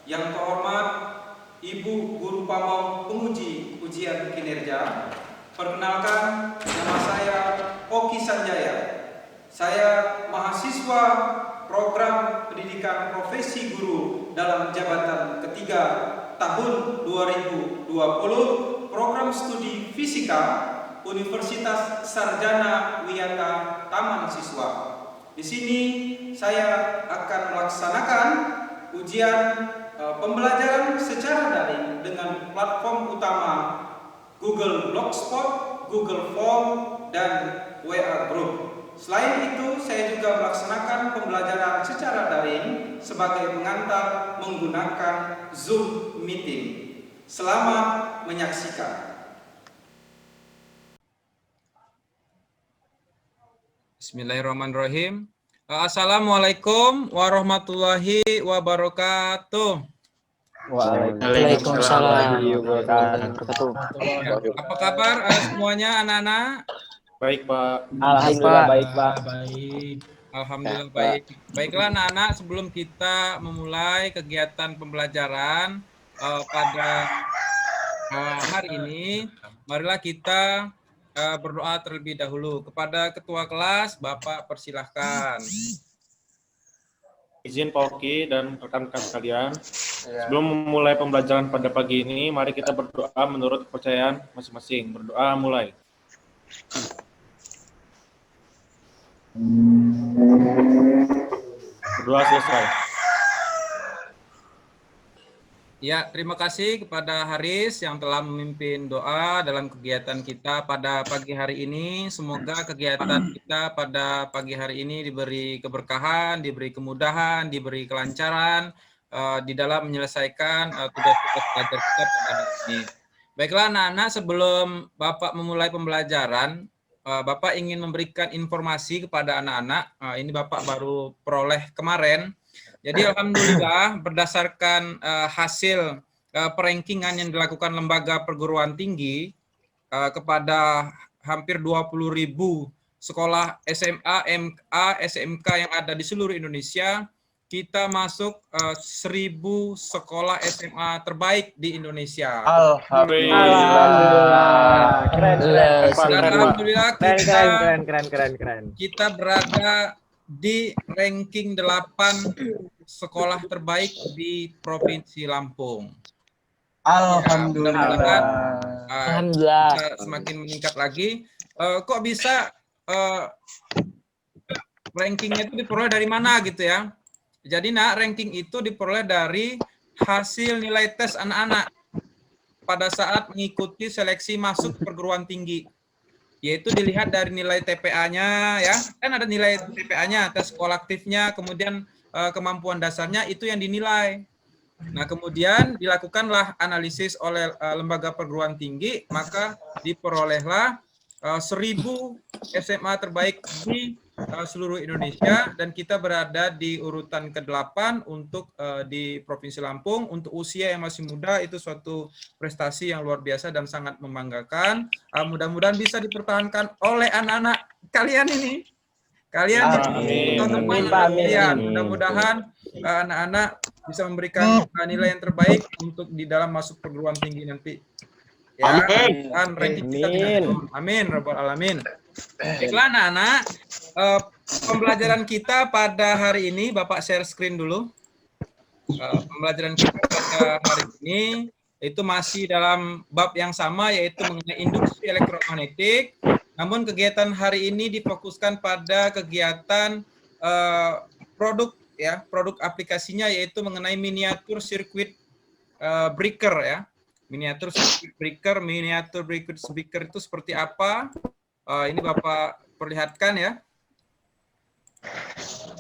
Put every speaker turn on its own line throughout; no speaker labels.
yang terhormat Ibu Guru Pamong penguji ujian kinerja. Perkenalkan, nama saya Oki Sanjaya. Saya mahasiswa program pendidikan profesi guru dalam jabatan ketiga tahun 2020, program studi fisika Universitas Sarjana Wiyata Taman Siswa. Di sini saya akan melaksanakan ujian pembelajaran secara daring dengan platform utama Google Blogspot, Google Form, dan WA Group. Selain itu, saya juga melaksanakan pembelajaran secara daring sebagai pengantar menggunakan Zoom Meeting. Selamat menyaksikan.
Bismillahirrahmanirrahim. Assalamualaikum warahmatullahi wabarakatuh.
Waalaikumsalam warahmatullahi wabarakatuh.
Apa kabar semuanya anak-anak?
Baik, Pak.
Alhamdulillah baik, Pak.
Baik. Alhamdulillah baik. Baiklah anak-anak, sebelum kita memulai kegiatan pembelajaran pada hari ini, marilah kita berdoa terlebih dahulu. Kepada ketua kelas, Bapak persilahkan.
Izin Pak Oki dan rekan-rekan sekalian, sebelum memulai pembelajaran pada pagi ini, mari kita berdoa menurut kepercayaan masing-masing. Berdoa mulai. Berdoa selesai.
Ya, terima kasih kepada Haris yang telah memimpin doa dalam kegiatan kita pada pagi hari ini. Semoga kegiatan kita pada pagi hari ini diberi keberkahan, diberi kemudahan, diberi kelancaran di dalam menyelesaikan tugas-tugas belajar kita pada hari ini. Baiklah anak-anak, sebelum Bapak memulai pembelajaran, Bapak ingin memberikan informasi kepada anak-anak. Ini Bapak baru peroleh kemarin. Jadi alhamdulillah berdasarkan hasil perankingan yang dilakukan lembaga perguruan tinggi kepada hampir 20.000 sekolah SMA, MA, SMK yang ada di seluruh Indonesia, kita masuk 1.000 sekolah SMA terbaik di Indonesia.
Alhamdulillah. Keren.
Kita berada di ranking 8 sekolah terbaik di Provinsi Lampung.
Alhamdulillah.
Bisa semakin meningkat lagi. Kok bisa rankingnya itu diperoleh dari mana gitu ya? Jadi ranking itu diperoleh dari hasil nilai tes anak-anak pada saat mengikuti seleksi masuk perguruan tinggi. Yaitu dilihat dari nilai TPA-nya ya, kan ada nilai TPA-nya, tes kolektifnya, kemudian kemampuan dasarnya itu yang dinilai. Nah, kemudian dilakukanlah analisis oleh lembaga perguruan tinggi, maka diperolehlah 1.000 SMA terbaik di seluruh Indonesia, dan kita berada di urutan ke-8 untuk di Provinsi Lampung. Untuk usia yang masih muda itu suatu prestasi yang luar biasa dan sangat membanggakan. Mudah-mudahan bisa dipertahankan oleh anak-anak kalian ini. Kalian mudah-mudahan anak-anak bisa memberikan nilai yang terbaik untuk di dalam masuk perguruan tinggi nanti. Ya, dan ranking kita tidak turun. Amin, rabbal alamin. Baiklah anak-anak, pembelajaran kita pada hari ini, Bapak share screen dulu. Pembelajaran kita pada hari ini itu masih dalam bab yang sama, yaitu mengenai induksi elektromagnetik. Namun kegiatan hari ini difokuskan pada kegiatan produk ya, produk aplikasinya yaitu mengenai miniatur sirkuit breaker ya. Miniatur breaker itu seperti apa? Ini Bapak perlihatkan ya.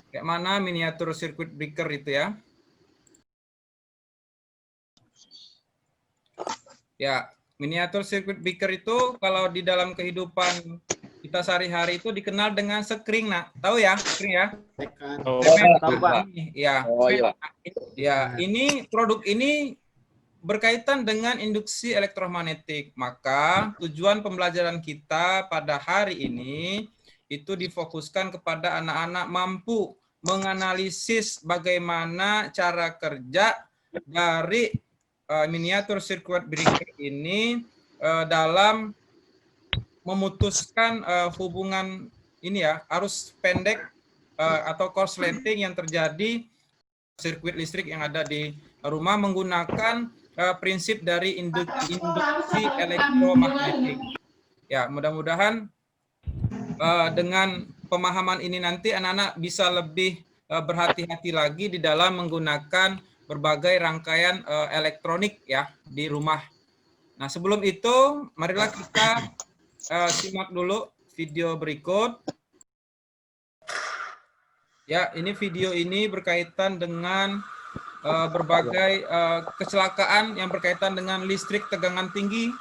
Kayak mana miniatur sirkuit breaker itu ya. Ya, miniatur sirkuit breaker itu kalau di dalam kehidupan kita sehari-hari itu dikenal dengan sekring, nak. Tahu ya, sekring ya?
Tahu, Pak.
Ya. Ya, ini produk ini berkaitan dengan induksi elektromagnetik. Maka tujuan pembelajaran kita pada hari ini itu difokuskan kepada anak-anak mampu menganalisis bagaimana cara kerja dari miniatur circuit breaker ini dalam memutuskan hubungan ini ya, arus pendek atau korsleting yang terjadi sirkuit listrik yang ada di rumah menggunakan prinsip dari induksi elektromagnetik. Ya, mudah-mudahan dengan pemahaman ini nanti anak-anak bisa lebih berhati-hati lagi di dalam menggunakan berbagai rangkaian elektronik ya di rumah. Nah, sebelum itu marilah kita simak dulu video berikut. Ya, ini video ini berkaitan dengan berbagai kecelakaan yang berkaitan dengan listrik tegangan tinggi.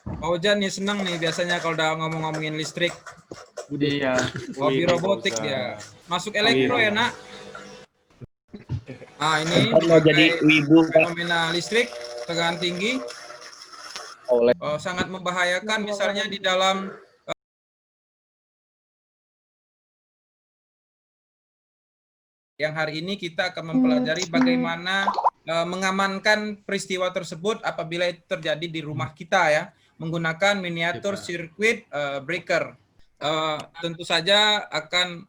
Pak Ujan nih senang nih biasanya kalau udah ngomong-ngomongin listrik.
Iya.
Hobi robotik dia. Masuk elektro ya, Nak? Nah, ini
mau jadi wibu, Pak.
fenomena listrik tegangan tinggi sangat membahayakan misalnya di dalam yang hari ini kita akan mempelajari bagaimana mengamankan peristiwa tersebut apabila itu terjadi di rumah kita ya, menggunakan miniatur circuit breaker. Tentu saja akan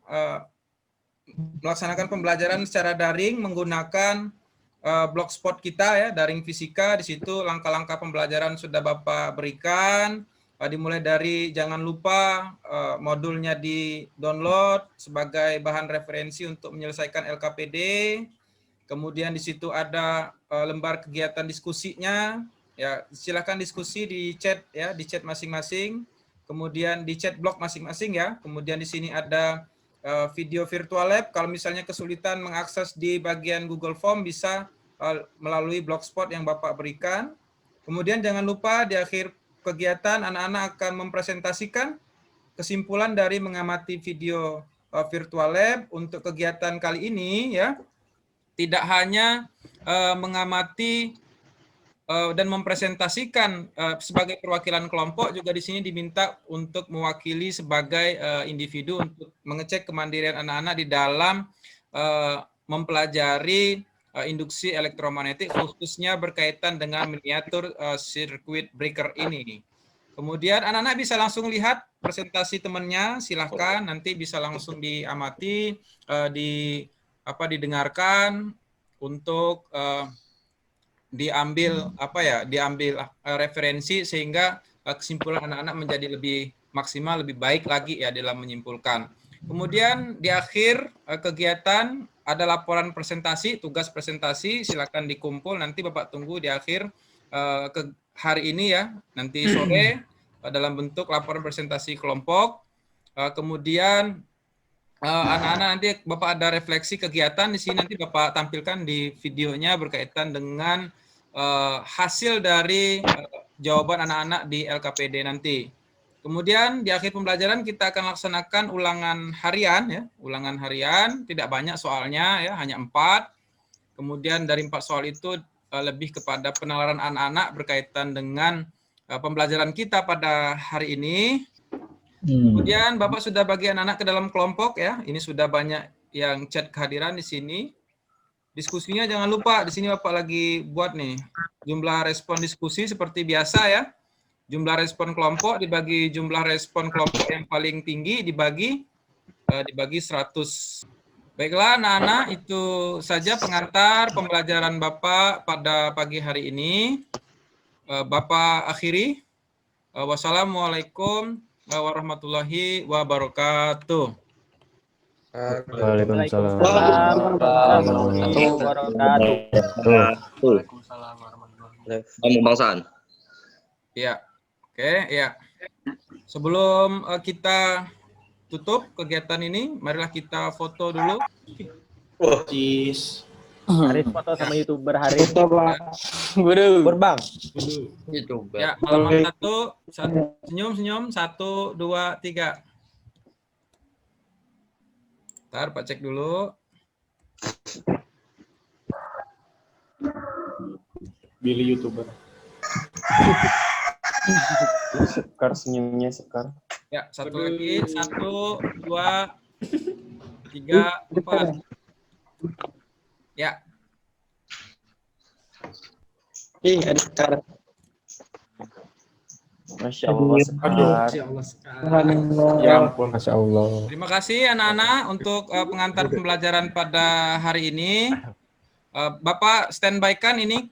melaksanakan pembelajaran secara daring menggunakan blogspot kita ya, daring fisika. Di situ langkah-langkah pembelajaran sudah Bapak berikan. Dimulai dari jangan lupa modulnya di-download sebagai bahan referensi untuk menyelesaikan LKPD. Kemudian di situ ada lembar kegiatan diskusinya. Ya, silakan diskusi di chat ya, di chat masing-masing. Kemudian di chat blog masing-masing ya. Kemudian di sini ada video virtual lab. Kalau misalnya kesulitan mengakses di bagian Google Form bisa melalui blogspot yang Bapak berikan. Kemudian jangan lupa di akhir kegiatan anak-anak akan mempresentasikan kesimpulan dari mengamati video virtual lab. Untuk kegiatan kali ini ya, tidak hanya mengamati dan mempresentasikan sebagai perwakilan kelompok, juga di sini diminta untuk mewakili sebagai individu untuk mengecek kemandirian anak-anak di dalam mempelajari induksi elektromagnetik khususnya berkaitan dengan miniatur circuit breaker ini. Kemudian anak-anak bisa langsung lihat presentasi temannya, silahkan nanti bisa langsung diamati, didengarkan untuk diambil referensi sehingga kesimpulan anak-anak menjadi lebih maksimal, lebih baik lagi ya dalam menyimpulkan. Kemudian di akhir kegiatan ada laporan presentasi, tugas presentasi, silakan dikumpul, nanti Bapak tunggu di akhir hari ini ya, nanti sore dalam bentuk laporan presentasi kelompok. Kemudian anak-anak nanti Bapak ada refleksi kegiatan di sini, nanti Bapak tampilkan di videonya berkaitan dengan hasil dari jawaban anak-anak di LKPD nanti. Kemudian di akhir pembelajaran kita akan laksanakan ulangan harian ya, ulangan harian tidak banyak soalnya ya, hanya 4. Kemudian dari 4 soal itu lebih kepada penalaran anak-anak berkaitan dengan pembelajaran kita pada hari ini. Kemudian Bapak sudah bagi anak-anak ke dalam kelompok ya. Ini sudah banyak yang chat kehadiran di sini. Diskusinya jangan lupa di sini Bapak lagi buat nih jumlah respon diskusi seperti biasa ya. Jumlah respon kelompok dibagi jumlah respon kelompok yang paling tinggi dibagi 100. Baiklah anak-anak, itu saja pengantar pembelajaran Bapak pada pagi hari ini. Bapak akhiri. Wassalamualaikum warahmatullahi wabarakatuh.
Waalaikumsalam warahmatullahi wabarakatuh.
Bangsaan.
Ya, oke, ya. Sebelum kita tutup kegiatan ini, marilah kita foto dulu.
Cheese.
Haris foto sama YouTuber Haris. Berbang.
Ya, halaman 1, senyum, 1, 2, 3. Ntar Pak cek dulu.
Billy YouTuber.
Sekar senyumnya Sekar.
Ya, satu lagi. 1, 2, 3, 4. Ya,
Ada sekarang. Masya Allah
Aduh,
sekar.
Masya Allah sekali.
ya ampun.
Masya Allah.
Terima kasih anak-anak untuk pengantar pembelajaran pada hari ini. Bapak standby-kan ini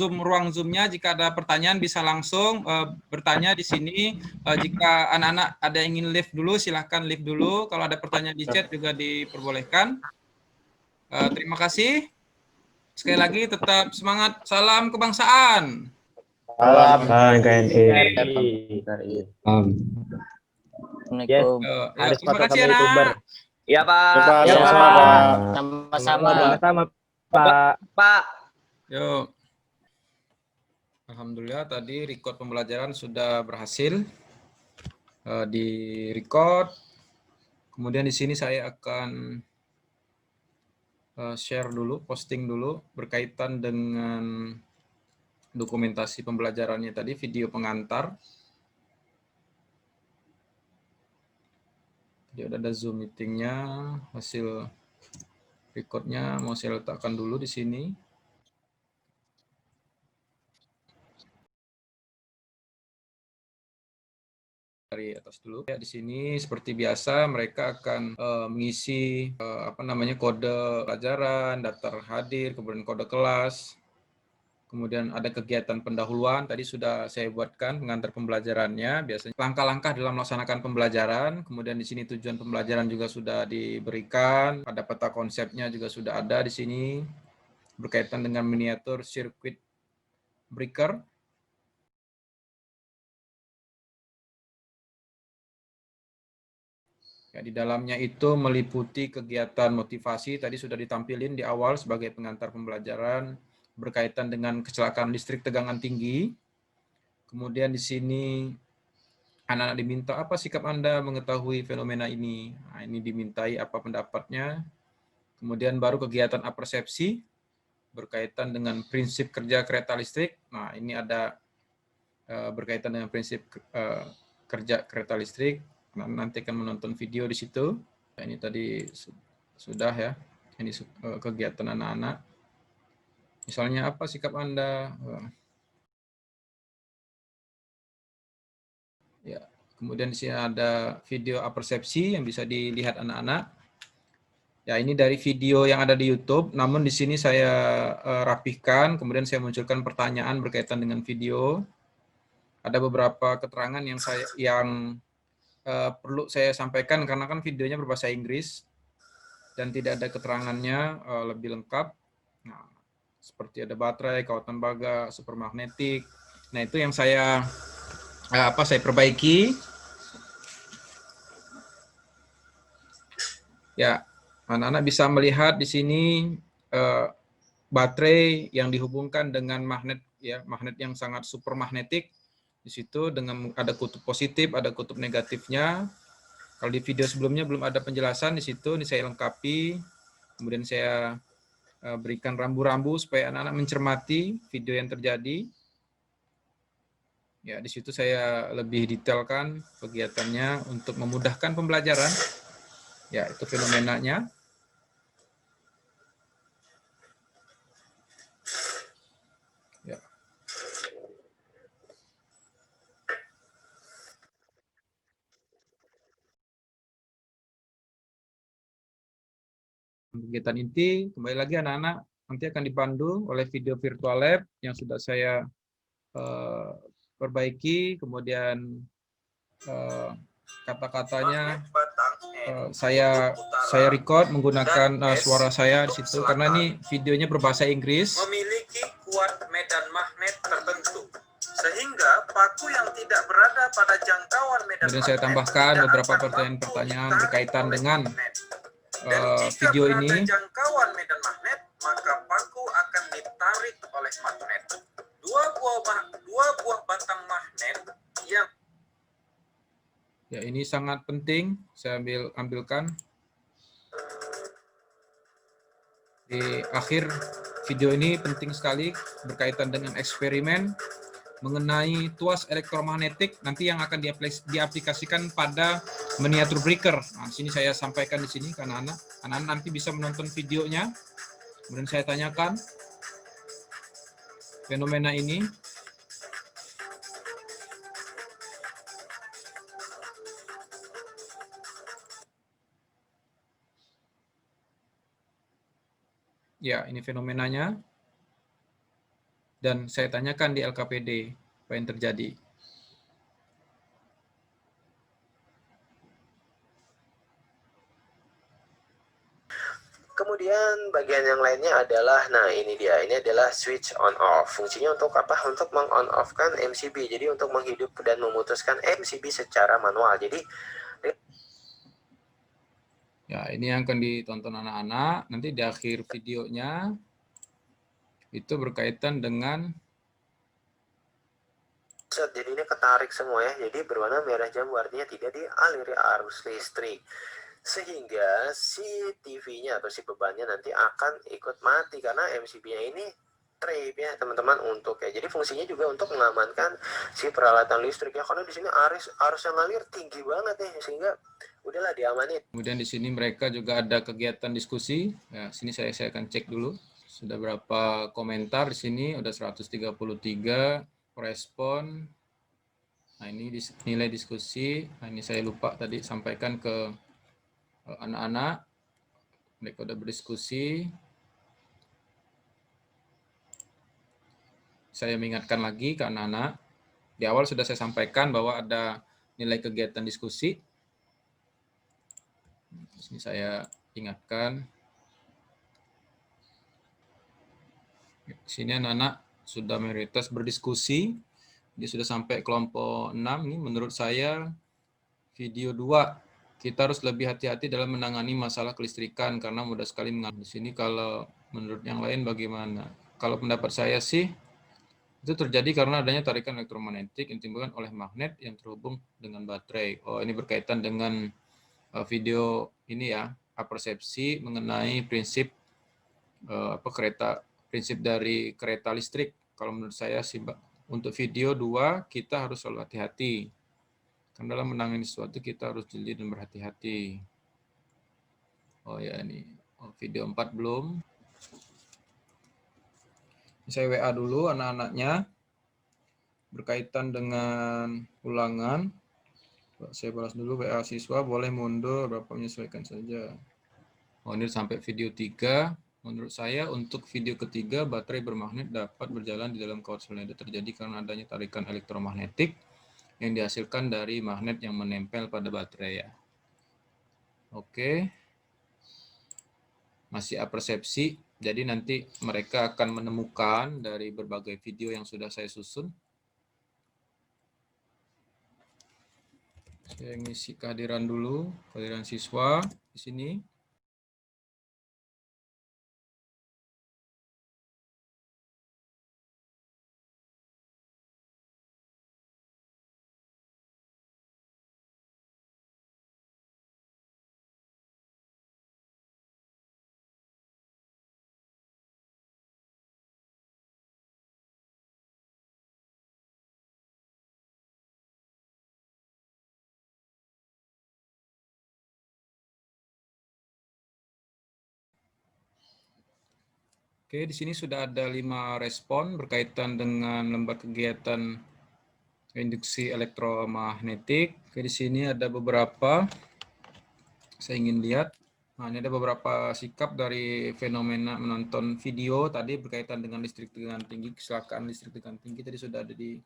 ruang Zoom-nya. Jika ada pertanyaan bisa langsung bertanya di sini. Jika anak-anak ada yang ingin live dulu, silahkan live dulu. Kalau ada pertanyaan di chat juga diperbolehkan. Terima kasih. Sekali lagi tetap semangat. Salam kebangsaan.
Salam
KNI.
Yes.
Ya,
Ada
terima
foto
kasih
sama YouTuber.
anak.
Iya, Pak.
Ya, Pak.
Ya,
Sama-sama,
Pak.
Pak.
Sama-sama.
Sama-sama, Pak.
Pak.
Yuk. Alhamdulillah tadi record pembelajaran sudah berhasil di record. Kemudian di sini saya akan share dulu, posting dulu berkaitan dengan dokumentasi pembelajarannya tadi, video pengantar. Jadi ada Zoom meetingnya, hasil recordnya mau saya letakkan dulu di sini. Dari atas dulu ya, di sini seperti biasa mereka akan mengisi kode pelajaran, daftar hadir, kemudian kode kelas. Kemudian ada kegiatan pendahuluan, tadi sudah saya buatkan pengantar pembelajarannya, biasanya langkah-langkah dalam melaksanakan pembelajaran. Kemudian di sini tujuan pembelajaran juga sudah diberikan, ada peta konsepnya juga sudah ada di sini, berkaitan dengan miniatur sirkuit breaker. Ya, di dalamnya itu meliputi kegiatan motivasi, tadi sudah ditampilin di awal sebagai pengantar pembelajaran, berkaitan dengan kecelakaan listrik tegangan tinggi. Kemudian di sini anak-anak diminta apa sikap Anda mengetahui fenomena ini. Nah, ini dimintai apa pendapatnya. Kemudian baru kegiatan apersepsi berkaitan dengan prinsip kerja kereta listrik. Nah, ini ada berkaitan dengan prinsip kerja kereta listrik. Nanti akan menonton video di situ. Nah, ini tadi sudah ya. Ini kegiatan anak-anak. Misalnya apa sikap Anda? Ya, kemudian di sini ada video apersepsi yang bisa dilihat anak-anak. Ya, ini dari video yang ada di YouTube, namun di sini saya rapihkan, kemudian saya munculkan pertanyaan berkaitan dengan video. Ada beberapa keterangan yang perlu saya sampaikan karena kan videonya berbahasa Inggris dan tidak ada keterangannya lebih lengkap. Nah, seperti ada baterai, kawatan baga, supermagnetik. Nah, itu yang saya perbaiki. Ya, anak-anak bisa melihat di sini baterai yang dihubungkan dengan magnet, ya, magnet yang sangat supermagnetik. Di situ dengan ada kutub positif, ada kutub negatifnya. Kalau di video sebelumnya belum ada penjelasan di situ, ini saya lengkapi. Kemudian saya berikan rambu-rambu supaya anak-anak mencermati video yang terjadi. Ya, di situ saya lebih detailkan kegiatannya untuk memudahkan pembelajaran. Ya, itu fenomenanya. Ya. Kegiatan inti, kembali lagi anak-anak, nanti akan dipandu oleh video virtual lab yang sudah saya perbaiki, kemudian kata-katanya saya record menggunakan suara saya di situ karena ini videonya berbahasa Inggris.
Memiliki kuat medan magnet tertentu sehingga paku yang tidak berada pada jangkauan medan
Kemudian saya tambahkan beberapa pertanyaan berkaitan dengan video ini.
Jangkauan medan magnet, maka paku akan ditarik oleh magnet. Dua buah batang magnet yang
ya, ini sangat penting. Saya ambilkan di akhir video ini, penting sekali berkaitan dengan eksperimen mengenai tuas elektromagnetik nanti yang akan diaplikasikan pada miniatur breaker. Nah, sini saya sampaikan di sini ke anak-anak. Anak-anak nanti bisa menonton videonya. Kemudian saya tanyakan fenomena ini. Ya, ini fenomenanya. Dan saya tanyakan di LKPD apa yang terjadi.
Kemudian bagian yang lainnya adalah, nah ini dia, ini adalah switch on off. Fungsinya untuk apa? Untuk meng-on off-kan MCB. Jadi untuk menghidup dan memutuskan MCB secara manual. Jadi
ya, ini yang akan ditonton anak-anak. Nanti di akhir videonya itu berkaitan dengan
jadi ini ketarik semua ya. Jadi berwarna merah jambu artinya tidak dialiri arus listrik. Sehingga si TV-nya atau si bebannya nanti akan ikut mati karena MCB-nya ini trip ya teman-teman untuk ya. Jadi fungsinya juga untuk mengamankan si peralatan listrik ya, karena di sini arus yang ngalir tinggi banget nih sehingga udahlah diamanin.
Kemudian di sini mereka juga ada kegiatan diskusi. Ya, sini saya akan cek dulu. Sudah berapa komentar di sini? Udah 133 respon. Nah, ini nilai diskusi. Nah, ini saya lupa tadi sampaikan ke anak-anak. Mereka udah berdiskusi. Saya mengingatkan lagi ke anak-anak. Di awal sudah saya sampaikan bahwa ada nilai kegiatan diskusi. Di sini saya ingatkan. Di sini anak-anak sudah mayoritas berdiskusi. Dia sudah sampai kelompok 6. Ini menurut saya video 2. Kita harus lebih hati-hati dalam menangani masalah kelistrikan karena mudah sekali mengalami. Di sini kalau menurut yang lain bagaimana? Kalau pendapat saya sih itu terjadi karena adanya tarikan elektromagnetik yang ditimbulkan oleh magnet yang terhubung dengan baterai. Oh, ini berkaitan dengan video ini ya, persepsi mengenai prinsip prinsip dari kereta listrik. Kalau menurut saya sih, untuk video 2 kita harus selalu hati-hati. Karena dalam menangani sesuatu kita harus jeli dan berhati-hati. Oh ya, ini video 4 belum. Saya WA dulu anak-anaknya berkaitan dengan ulangan. Saya balas dulu WA siswa, boleh mundur berapa menyesuaikan saja. Oh, ini sampai video 3. Menurut saya untuk video ketiga baterai bermagnet dapat berjalan di dalam kawat solenoid terjadi karena adanya tarikan elektromagnetik yang dihasilkan dari magnet yang menempel pada baterai ya. Oke. Masih persepsi. Jadi nanti mereka akan menemukan dari berbagai video yang sudah saya susun. Saya ngisi kehadiran dulu, kehadiran siswa di sini. Oke, di sini sudah ada 5 respon berkaitan dengan lembar kegiatan induksi elektromagnetik. Oke, di sini ada beberapa saya ingin lihat. Nah, ini ada beberapa sikap dari fenomena menonton video tadi berkaitan dengan listrik tegangan tinggi, kecelakaan listrik tegangan tinggi tadi sudah ada di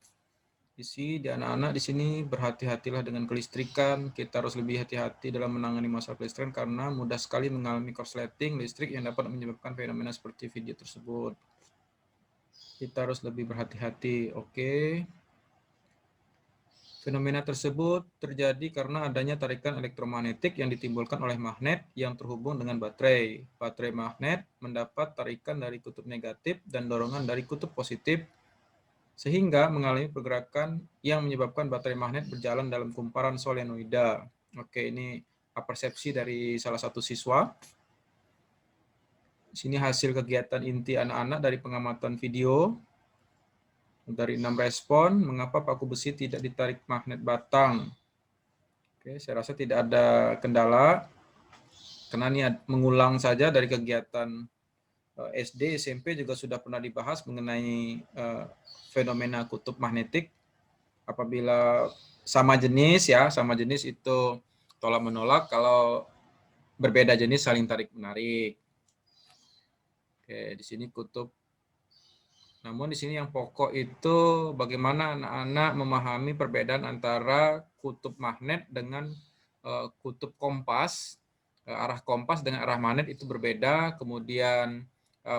isi. Di anak-anak di sini berhati-hatilah dengan kelistrikan. Kita harus lebih hati-hati dalam menangani masalah kelistrikan karena mudah sekali mengalami korsleting listrik yang dapat menyebabkan fenomena seperti video tersebut. Kita harus lebih berhati-hati. Oke. Fenomena tersebut terjadi karena adanya tarikan elektromagnetik yang ditimbulkan oleh magnet yang terhubung dengan baterai. Baterai magnet mendapat tarikan dari kutub negatif dan dorongan dari kutub positif sehingga mengalami pergerakan yang menyebabkan baterai magnet berjalan dalam kumparan solenoida. Oke, ini persepsi dari salah satu siswa. Di sini hasil kegiatan inti anak-anak dari pengamatan video. Dari 6 respon, mengapa paku besi tidak ditarik magnet batang? Oke, saya rasa tidak ada kendala. Karena ini mengulang saja dari kegiatan SD, SMP juga sudah pernah dibahas mengenai fenomena kutub magnetik. Apabila sama jenis itu tolak menolak, kalau berbeda jenis saling tarik menarik. Oke, di sini kutub. Namun di sini yang pokok itu bagaimana anak-anak memahami perbedaan antara kutub magnet dengan kutub kompas. Arah kompas dengan arah magnet itu berbeda, kemudian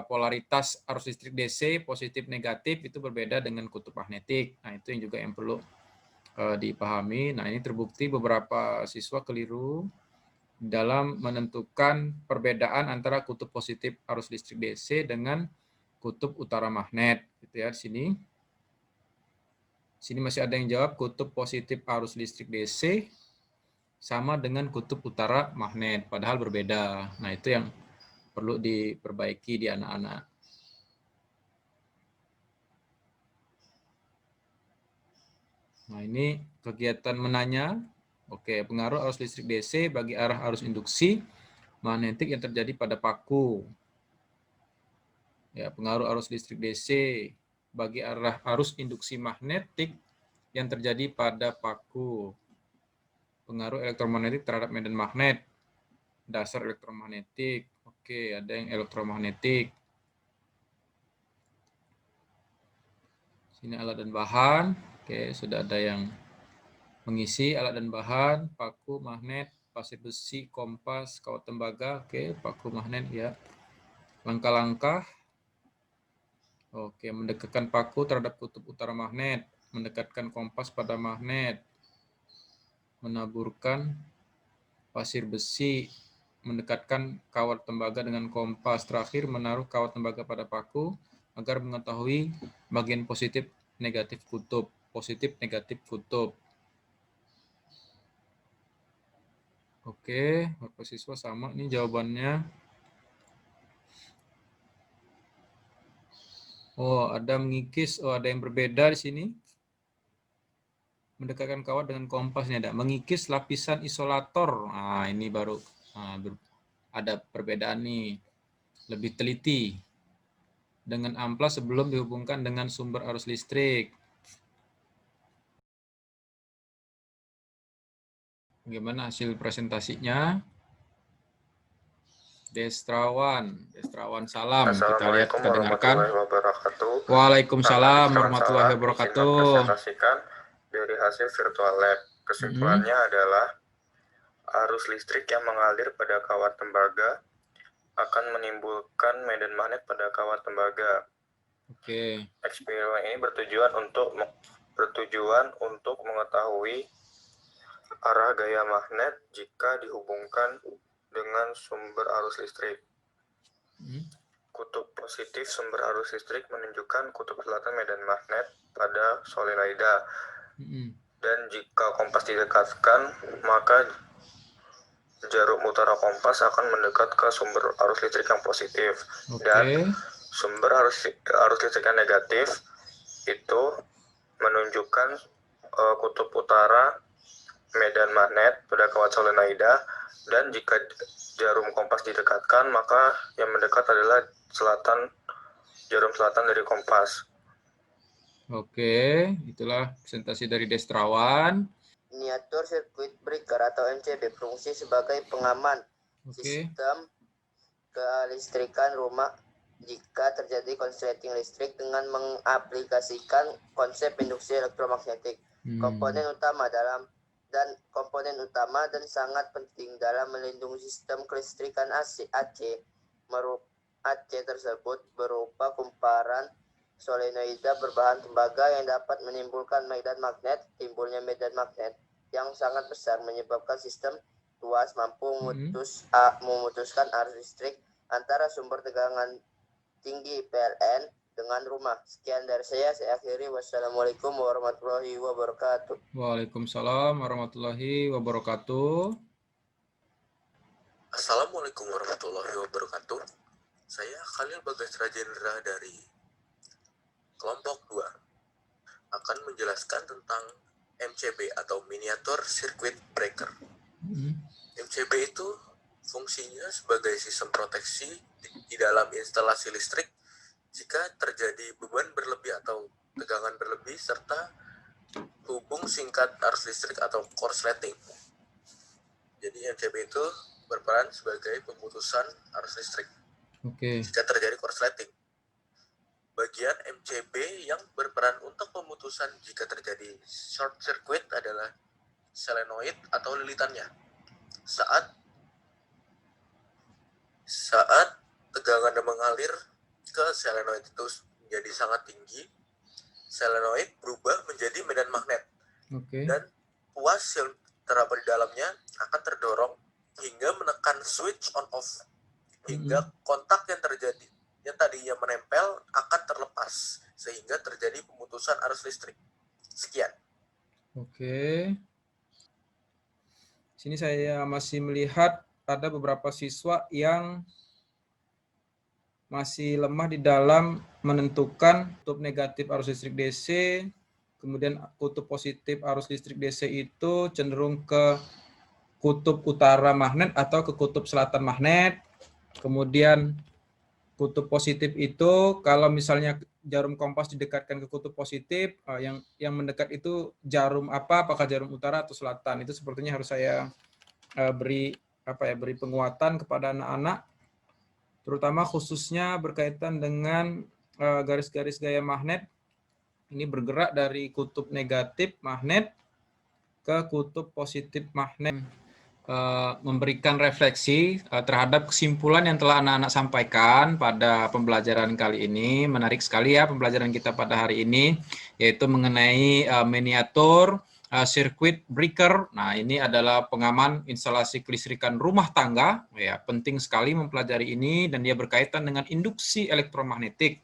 polaritas arus listrik DC positif negatif itu berbeda dengan kutub magnetik. Nah, itu yang juga yang perlu dipahami. Nah, ini terbukti beberapa siswa keliru dalam menentukan perbedaan antara kutub positif arus listrik DC dengan kutub utara magnet, gitu ya. Di sini masih ada yang jawab kutub positif arus listrik DC sama dengan kutub utara magnet, padahal berbeda. Nah, itu yang perlu diperbaiki di anak-anak. Nah, ini kegiatan menanya. Oke, pengaruh arus listrik DC bagi arah arus induksi magnetik yang terjadi pada paku. Ya, pengaruh arus listrik DC bagi arah arus induksi magnetik yang terjadi pada paku. Pengaruh elektromagnetik terhadap medan magnet. Dasar elektromagnetik. Oke, ada yang elektromagnetik. Sini alat dan bahan. Oke, sudah ada yang mengisi alat dan bahan, paku, magnet, pasir besi, kompas, kawat tembaga. Oke, paku, magnet ya. Langkah-langkah. Oke, mendekatkan paku terhadap kutub utara magnet, mendekatkan kompas pada magnet, menaburkan pasir besi, mendekatkan kawat tembaga dengan kompas, terakhir menaruh kawat tembaga pada paku agar mengetahui bagian positif negatif kutub. Positif negatif kutub. Oke, Bapak siswa sama nih jawabannya. Oh, ada mengikis, oh ada yang berbeda di sini. Mendekatkan kawat dengan kompasnya ada mengikis lapisan isolator. Nah, ini baru ada perbedaan nih. Lebih teliti. Dengan amplas sebelum dihubungkan dengan sumber arus listrik. Bagaimana hasil presentasinya? Destrawan salam. Kita lihat, kita dengarkan. Waalaikumsalam warahmatullahi wabarakatuh.
Presentasikan dari hasil virtual lab. Kesimpulannya adalah arus listrik yang mengalir pada kawat tembaga akan menimbulkan medan magnet pada kawat tembaga.
Oke.
Eksperimen ini bertujuan untuk mengetahui arah gaya magnet jika dihubungkan dengan sumber arus listrik. Kutub positif sumber arus listrik menunjukkan kutub selatan medan magnet pada solenoida. Dan jika kompas didekatkan, maka jarum utara kompas akan mendekat ke sumber arus listrik yang positif. Dan sumber arus listrik yang negatif itu menunjukkan kutub utara medan magnet pada kawat solenoida. Dan jika jarum kompas didekatkan, maka yang mendekat adalah jarum selatan dari kompas.
Oke, itulah presentasi dari Destrawan.
Miniatur sirkuit breaker atau MCB berfungsi sebagai pengaman sistem kelistrikan rumah jika terjadi konsleting listrik dengan mengaplikasikan konsep induksi elektromagnetik. Komponen utama dan sangat penting dalam melindungi sistem kelistrikan AC tersebut berupa kumparan solenoida berbahan tembaga yang dapat menimbulkan medan magnet. Timbulnya medan magnet yang sangat besar menyebabkan sistem tuas mampu memutuskan arus listrik antara sumber tegangan tinggi PLN dengan rumah. Sekian dari saya akhiri. Wassalamualaikum warahmatullahi wabarakatuh.
Waalaikumsalam warahmatullahi wabarakatuh.
Assalamualaikum warahmatullahi wabarakatuh. Saya Khalil Bagas Rajendra dari kelompok 2. akan menjelaskan tentang MCB atau Miniature Circuit Breaker. MCB itu fungsinya sebagai sistem proteksi di dalam instalasi listrik jika terjadi beban berlebih atau tegangan berlebih serta hubung singkat arus listrik atau korsleting. Jadi MCB itu berperan sebagai pemutusan arus listrik jika terjadi korsleting. Bagian MCB yang berperan untuk pemutusan jika terjadi short circuit adalah solenoid atau lilitannya. Saat tegangan mengalir ke solenoid itu menjadi sangat tinggi, solenoid berubah menjadi medan magnet. Dan tuas yang terdapat di dalamnya akan terdorong hingga menekan switch on off, hingga kontak yang tadinya menempel akan terlepas sehingga terjadi pemutusan arus listrik. Sekian.
Sini saya masih melihat ada beberapa siswa yang masih lemah di dalam menentukan kutub negatif arus listrik DC, kemudian kutub positif arus listrik DC itu cenderung ke kutub utara magnet atau ke kutub selatan magnet. Kemudian kutub positif itu kalau misalnya jarum kompas didekatkan ke kutub positif, yang mendekat itu jarum apa? Apakah jarum utara atau selatan? Itu sepertinya harus saya beri penguatan kepada anak-anak, terutama khususnya berkaitan dengan garis-garis gaya magnet. Ini bergerak dari kutub negatif magnet ke kutub positif magnet. Memberikan refleksi terhadap kesimpulan yang telah anak-anak sampaikan pada pembelajaran kali ini. Menarik sekali ya pembelajaran kita pada hari ini, yaitu mengenai miniatur circuit breaker. Nah, ini adalah pengaman instalasi kelistrikan rumah tangga. Ya, penting sekali mempelajari ini dan dia berkaitan dengan induksi elektromagnetik.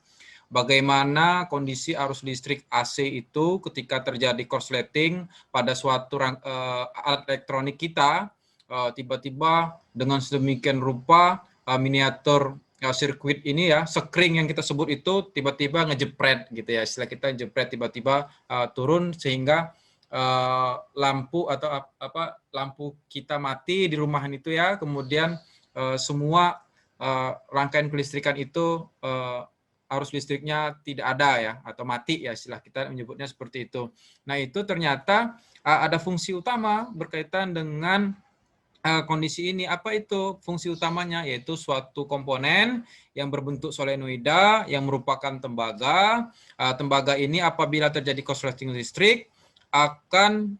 Bagaimana kondisi arus listrik AC itu ketika terjadi korsleting pada suatu alat elektronik kita, tiba-tiba dengan sedemikian rupa miniatur sirkuit ini ya, sekring yang kita sebut itu tiba-tiba ngejepret gitu ya, istilah kita jepret, tiba-tiba turun sehingga lampu atau lampu kita mati di rumahan itu ya, kemudian semua rangkaian kelistrikan itu arus listriknya tidak ada ya, atau mati ya, istilah kita menyebutnya seperti itu. Nah, itu ternyata ada fungsi utama berkaitan dengan kondisi ini. Apa itu fungsi utamanya? Yaitu suatu komponen yang berbentuk solenoida yang merupakan tembaga. Tembaga ini apabila terjadi korsleting listrik akan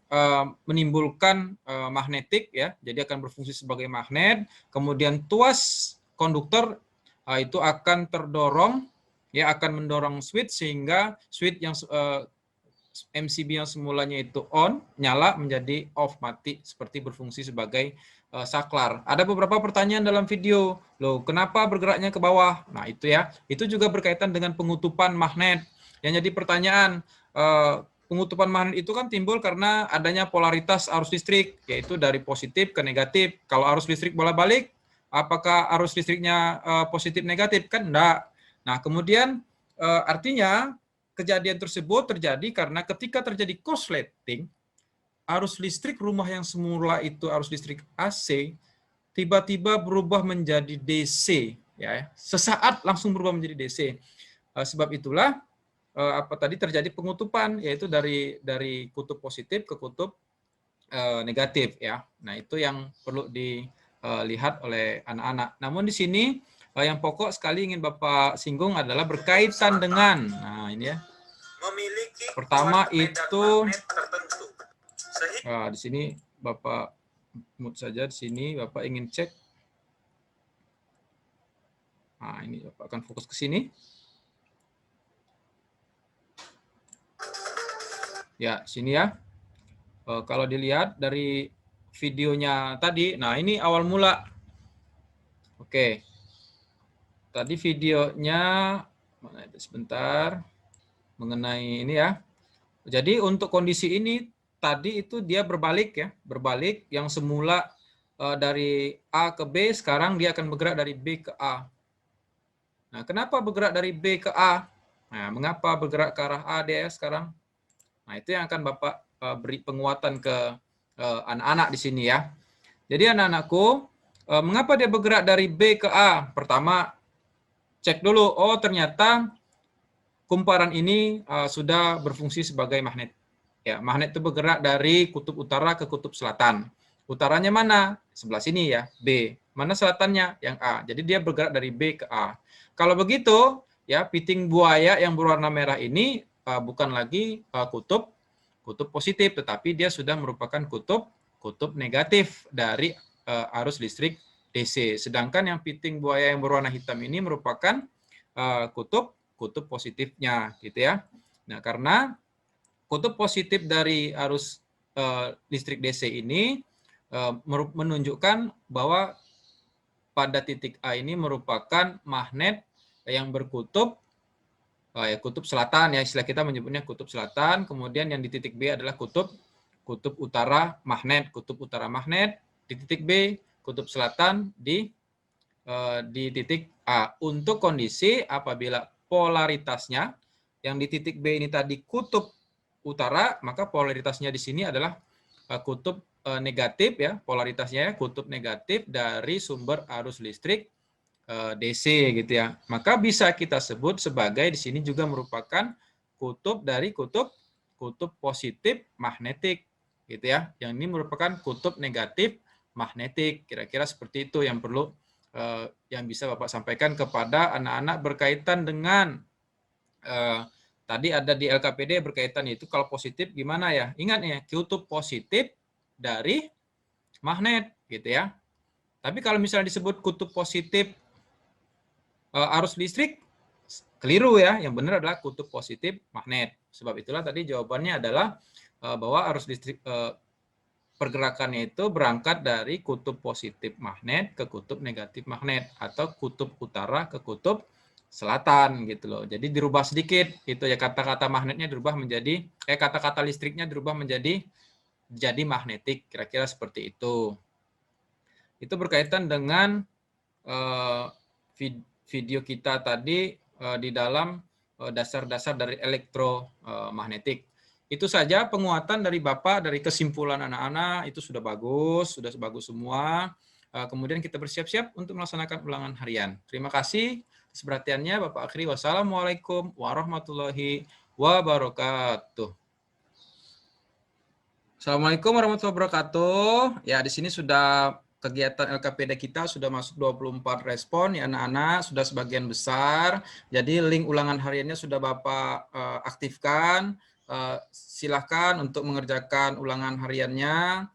menimbulkan magnetik ya, jadi akan berfungsi sebagai magnet. Kemudian tuas konduktor itu akan terdorong ya, akan mendorong switch sehingga switch yang MCB yang semulanya itu on, nyala menjadi off, mati, seperti berfungsi sebagai saklar. Ada beberapa pertanyaan dalam video, loh kenapa bergeraknya ke bawah? Nah itu ya, itu juga berkaitan dengan pengutupan magnet. Yang jadi pertanyaan, pengutupan magnet itu kan timbul karena adanya polaritas arus listrik, yaitu dari positif ke negatif. Kalau arus listrik bolak-balik, apakah arus listriknya positif negatif? Kan enggak. Nah kemudian artinya kejadian tersebut terjadi karena ketika terjadi korsleting, arus listrik rumah yang semula itu arus listrik AC tiba-tiba berubah menjadi DC ya, sesaat langsung berubah menjadi DC. Sebab itulah terjadi pengutupan, yaitu dari kutub positif ke kutub negatif ya. Nah, itu yang perlu dilihat oleh anak-anak. Namun di sini yang pokok sekali ingin Bapak singgung adalah berkaitan dengan, nah ini ya,
memiliki
pertama itu
tertentu.
di sini Bapak mute saja, di sini Bapak ingin cek. Nah, ini Bapak akan fokus ke sini. Ya, sini ya. Kalau dilihat dari videonya tadi, nah ini awal mula. Oke. Tadi videonya, mana itu sebentar, mengenai ini ya. Jadi untuk kondisi ini, tadi itu dia berbalik ya, berbalik yang semula dari A ke B, sekarang dia akan bergerak dari B ke A. Nah, kenapa bergerak dari B ke A? Nah, mengapa bergerak ke arah A dia sekarang? Nah, itu yang akan Bapak beri penguatan ke anak-anak di sini ya. Jadi anak-anakku, mengapa dia bergerak dari B ke A? Pertama, cek dulu, oh ternyata kumparan ini sudah berfungsi sebagai magnet. Ya, magnet itu bergerak dari kutub utara ke kutub selatan. Utaranya mana? Sebelah sini ya, B. Mana selatannya? Yang A. Jadi dia bergerak dari B ke A. Kalau begitu, ya piting buaya yang berwarna merah ini bukan lagi kutub positif, tetapi dia sudah merupakan kutub negatif dari arus listrik DC. Sedangkan yang piting buaya yang berwarna hitam ini merupakan kutub positifnya, gitu ya. Nah, karena kutub positif dari arus listrik DC ini menunjukkan bahwa pada titik A ini merupakan magnet yang berkutub kutub selatan ya, istilah kita menyebutnya kutub selatan. Kemudian yang di titik B adalah kutub utara magnet, di titik B, kutub selatan di titik A. Untuk kondisi apabila polaritasnya yang di titik B ini tadi kutub utara, maka polaritasnya di sini adalah kutub negatif ya, polaritasnya ya, kutub negatif dari sumber arus listrik DC gitu ya. Maka bisa kita sebut sebagai di sini juga merupakan kutub dari kutub positif magnetik gitu ya. Yang ini merupakan kutub negatif magnetik. Kira-kira seperti itu yang perlu yang bisa Bapak sampaikan kepada anak-anak berkaitan dengan tadi ada di LKPD berkaitan itu kalau positif gimana ya? Ingat ya, kutub positif dari magnet gitu ya. Tapi kalau misalnya disebut kutub positif arus listrik, keliru ya. Yang benar adalah kutub positif magnet. Sebab itulah tadi jawabannya adalah bahwa arus listrik pergerakannya itu berangkat dari kutub positif magnet ke kutub negatif magnet atau kutub utara ke kutub selatan gitu loh. Jadi dirubah sedikit itu ya, kata-kata magnetnya dirubah menjadi kata-kata listriknya dirubah menjadi magnetik, kira-kira seperti itu. Itu berkaitan dengan video kita tadi di dalam dasar-dasar dari elektromagnetik. Itu saja penguatan dari Bapak, dari kesimpulan anak-anak, itu sudah bagus semua. Kemudian kita bersiap-siap untuk melaksanakan ulangan harian. Terima kasih atas perhatiannya Bapak akhiri. Wassalamualaikum warahmatullahi wabarakatuh. Assalamualaikum warahmatullahi wabarakatuh. Ya, di sini sudah kegiatan LKPD kita sudah masuk 24 respon ya anak-anak, sudah sebagian besar. Jadi link ulangan hariannya sudah Bapak aktifkan. Silahkan untuk mengerjakan ulangan hariannya.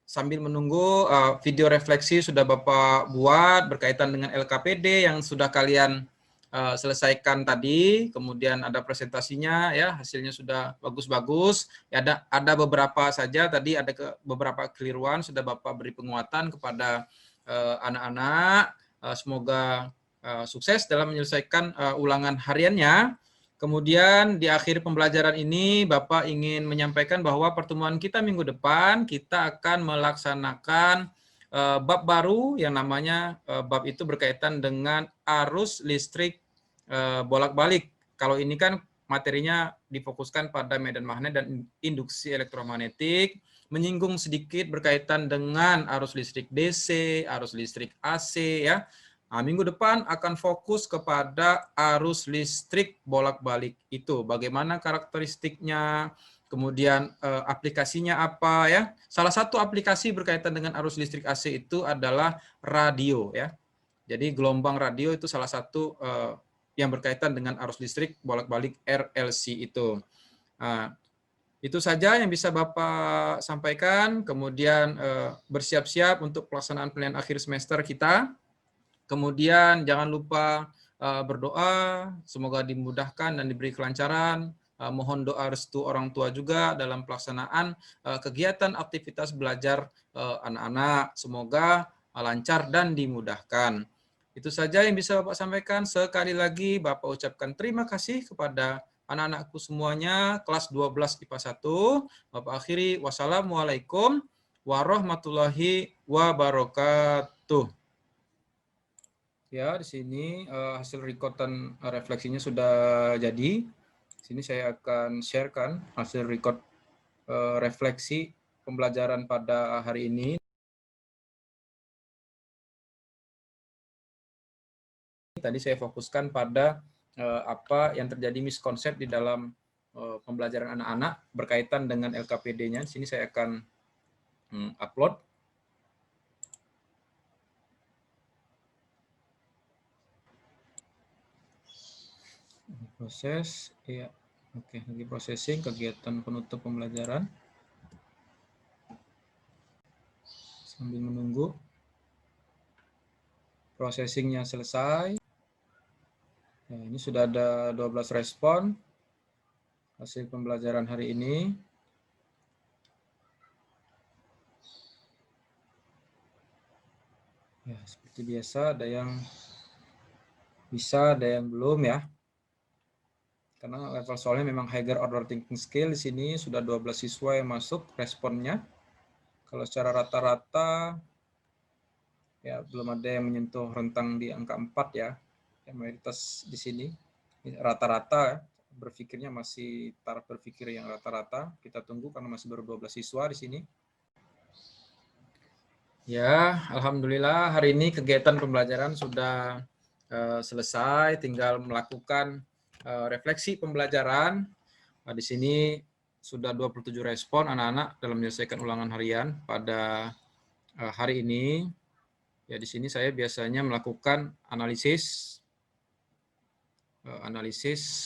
Sambil menunggu video refleksi sudah Bapak buat berkaitan dengan LKPD yang sudah kalian selesaikan tadi, kemudian ada presentasinya ya, hasilnya sudah bagus-bagus. Ya, ada beberapa saja tadi ada beberapa kekeliruan sudah Bapak beri penguatan kepada anak-anak. Semoga sukses dalam menyelesaikan ulangan hariannya. Kemudian di akhir pembelajaran ini Bapak ingin menyampaikan bahwa pertemuan kita minggu depan kita akan melaksanakan bab baru yang namanya bab itu berkaitan dengan arus listrik bolak-balik. Kalau ini kan materinya difokuskan pada medan magnet dan induksi elektromagnetik, menyinggung sedikit berkaitan dengan arus listrik DC, arus listrik AC ya. Nah, minggu depan akan fokus kepada arus listrik bolak-balik itu. Bagaimana karakteristiknya, kemudian aplikasinya apa ya. Salah satu aplikasi berkaitan dengan arus listrik AC itu adalah radio ya. Jadi gelombang radio itu salah satu yang berkaitan dengan arus listrik bolak-balik RLC itu. Nah, itu saja yang bisa Bapak sampaikan. Kemudian bersiap-siap untuk pelaksanaan penilaian akhir semester kita. Kemudian jangan lupa berdoa, semoga dimudahkan dan diberi kelancaran. Mohon doa restu orang tua juga dalam pelaksanaan kegiatan aktivitas belajar anak-anak. Semoga lancar dan dimudahkan. Itu saja yang bisa Bapak sampaikan. Sekali lagi Bapak ucapkan terima kasih kepada anak-anakku semuanya, kelas 12 IPA 1. Bapak akhiri, wassalamualaikum warahmatullahi wabarakatuh. Ya, di sini hasil rekordan refleksinya sudah jadi. Sini saya akan sharekan hasil record refleksi pembelajaran pada hari ini. Tadi saya fokuskan pada apa yang terjadi miskonsep di dalam pembelajaran anak-anak berkaitan dengan LKPD-nya. Di sini saya akan upload. Proses, ya, oke, lagi processing kegiatan penutup pembelajaran. Sambil menunggu processingnya selesai. Nah, ini sudah ada 12 respon hasil pembelajaran hari ini. Ya, seperti biasa ada yang bisa, ada yang belum ya. Karena level soalnya memang higher order thinking skill. Di sini sudah 12 siswa yang masuk responnya. Kalau secara rata-rata ya belum ada yang menyentuh rentang di angka 4 ya. Yang mayoritas di sini rata-rata berpikirnya masih taraf berpikir yang rata-rata. Kita tunggu karena masih baru 12 siswa di sini. Ya, alhamdulillah hari ini kegiatan pembelajaran sudah selesai, tinggal melakukan refleksi pembelajaran. Nah, di sini sudah 27 respon anak-anak dalam menyelesaikan ulangan harian pada hari ini. Ya, di sini saya biasanya melakukan analisis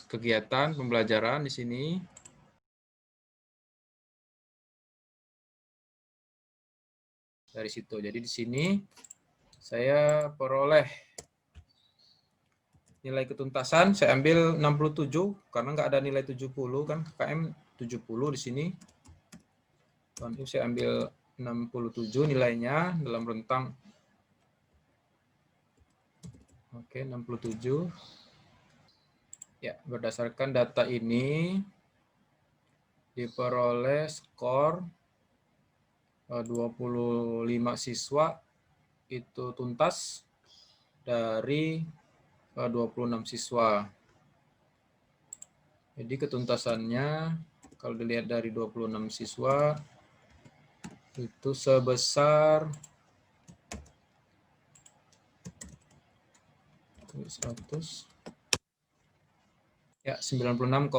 kegiatan pembelajaran di sini. Dari situ. Jadi di sini saya peroleh nilai ketuntasan, saya ambil 67 karena nggak ada nilai 70 kan, KM 70 di sini. Dan saya ambil 67 nilainya dalam rentang 67. Ya, berdasarkan data ini diperoleh skor 25 siswa itu tuntas dari 26 siswa. Jadi ketuntasannya kalau dilihat dari 26 siswa itu sebesar 100 ya 96,15%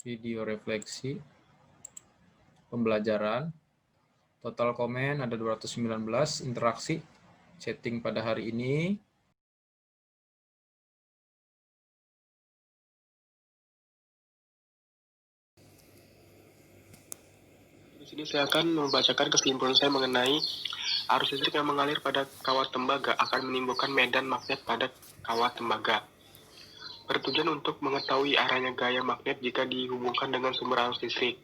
video refleksi pembelajaran. Total komen ada 219, interaksi chatting pada hari ini.
Di sini saya akan membacakan kesimpulan saya mengenai arus listrik yang mengalir pada kawat tembaga akan menimbulkan medan magnet pada kawat tembaga. Bertujuan untuk mengetahui arahnya gaya magnet jika dihubungkan dengan sumber arus listrik.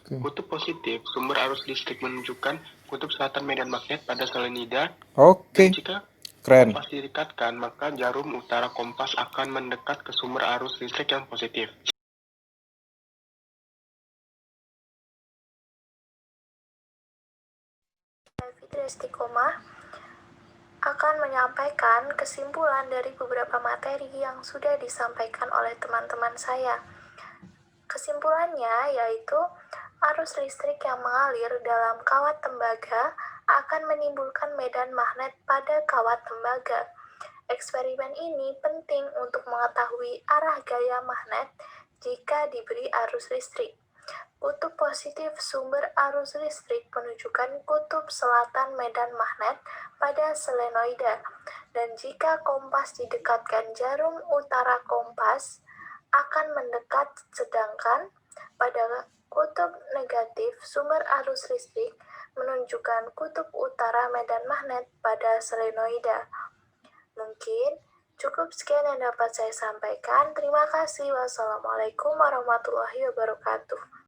Kutub positif, sumber arus listrik menunjukkan kutub selatan medan magnet pada solenida. Dan jika kompas direkatkan, maka jarum utara kompas akan mendekat ke sumber arus listrik yang positif.
Fitri Istiqomah akan menyampaikan kesimpulan dari beberapa materi yang sudah disampaikan oleh teman-teman saya. Kesimpulannya yaitu arus listrik yang mengalir dalam kawat tembaga akan menimbulkan medan magnet pada kawat tembaga. Eksperimen ini penting untuk mengetahui arah gaya magnet jika diberi arus listrik. Kutub positif sumber arus listrik menunjukkan kutub selatan medan magnet pada solenoida, dan jika kompas didekatkan jarum utara kompas akan mendekat, sedangkan pada kutub negatif sumber arus listrik menunjukkan kutub utara medan magnet pada solenoida. Mungkin cukup sekian yang dapat saya sampaikan. Terima kasih. Wassalamualaikum warahmatullahi wabarakatuh.